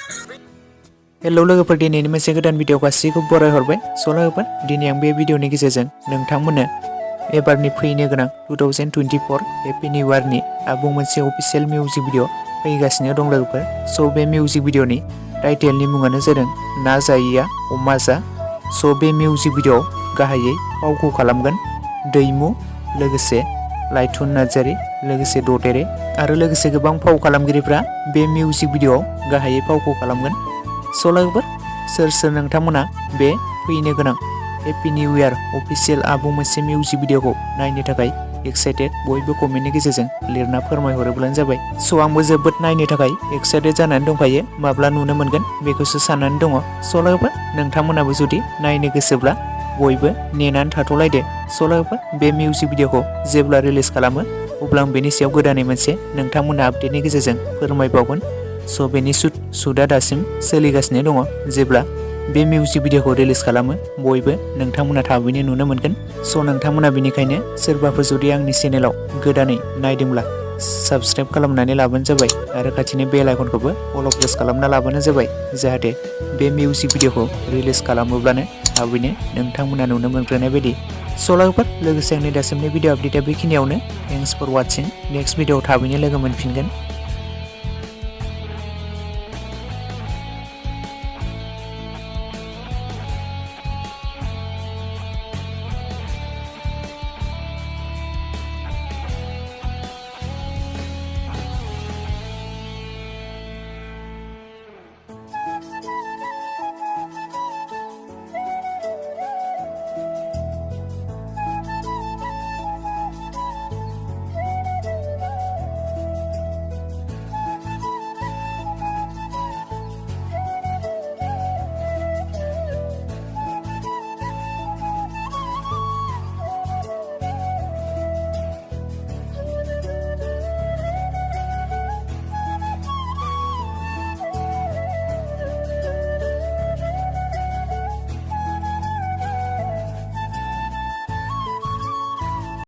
Hello लोगोफोर, दिनैनि मोनसे गोदान भिडिअ गासैखौ बराय हरबाय। स' लोगोफोर, दिनै आं बे भिडिअनि गेजेरजों नोंथांमोननो एबारनि फैनो गोनां 2024 हेपि निउ इयारनि आबुं मोनसे अफिशियेल मिउजिक भिडिअ फैगासिनो दं लोगोफोर। स' बे मिउजिक भिडिअनि टाइटेलनि मुङानो जादों ना जायिया अमा जा। स' बे मिउजिक भिडिअ गाहायै फावखौ खालामगोन दैमु, लोगोसे लाइथुन नार्जारी, लोगोसे ददेरे आरो लोगोसे गोबां फाव खालामगिरिफ्रा बे मिउजिक भिडिअ गाहायै फावखौ खालामगोन। स' लोगोफोर, सोर सोर नोंथांमोना बे फैनो गोनां हेपि निउ इयार अफिशियेल आबुं मोनसे मिउजिक भिडिअखौ नायनो थाखाय एक्साइटेड, बयबो कमेन्टनि गेजेरजों लिरना फोरमायहरोब्लानो जाबाय। स' आंबो जोबोद नायनो थाखाय एक्साइटेड जानानै दंखायो, माब्ला नुनो मोनगोन बेखौसो साननानै दङ। स' लोगोफोर, नोंथांमोनाबो जुदि नायनो गोसोब्ला बयबो नेनानै थाथ'लायदो। स' लोगोफोर, बे मिउजिक भिडिअखौ जेब्ला रिलिज खालामो अब्ला आं बेनि सायाव गोदानै मोनसे नोंथांमोननो आपडेटनि गेजेरजों फोरमायबावगोन। स' बेनि शुटआ दासिम सोलिगासिनो दङ। जेब्ला बे मिउजिक भिडिअखौ रिलिज खालामो बयबो नोंथांमोना थाबैनो नुनो मोनगोन। स' नोंथांमोना बेनिखायनो सोरबाफोर जुदि आंनि चेनेलाव गोदानै नायदोंब्ला साबस्क्राइब खालामनानै लाबानो जाबाय आरो खाथिनि बेल आइकनखौबो अल प्रेस खालामना लाबानो जाबाय, जाहाथे बे मिउजिक भिडिअखौ रिलिज खालामोब्लानो थाबैनो नोंथांमोना नुनो मोनग्रोनाय बायदि। स' लोगोफोर, लोगोसे आंनि दासिमनि भिडिअ आपडेटआ बेखिनियावनो। Thanks for watching. नेक्स्ट भिडिअआव थाबैनो लोगो मोनफिनगोन।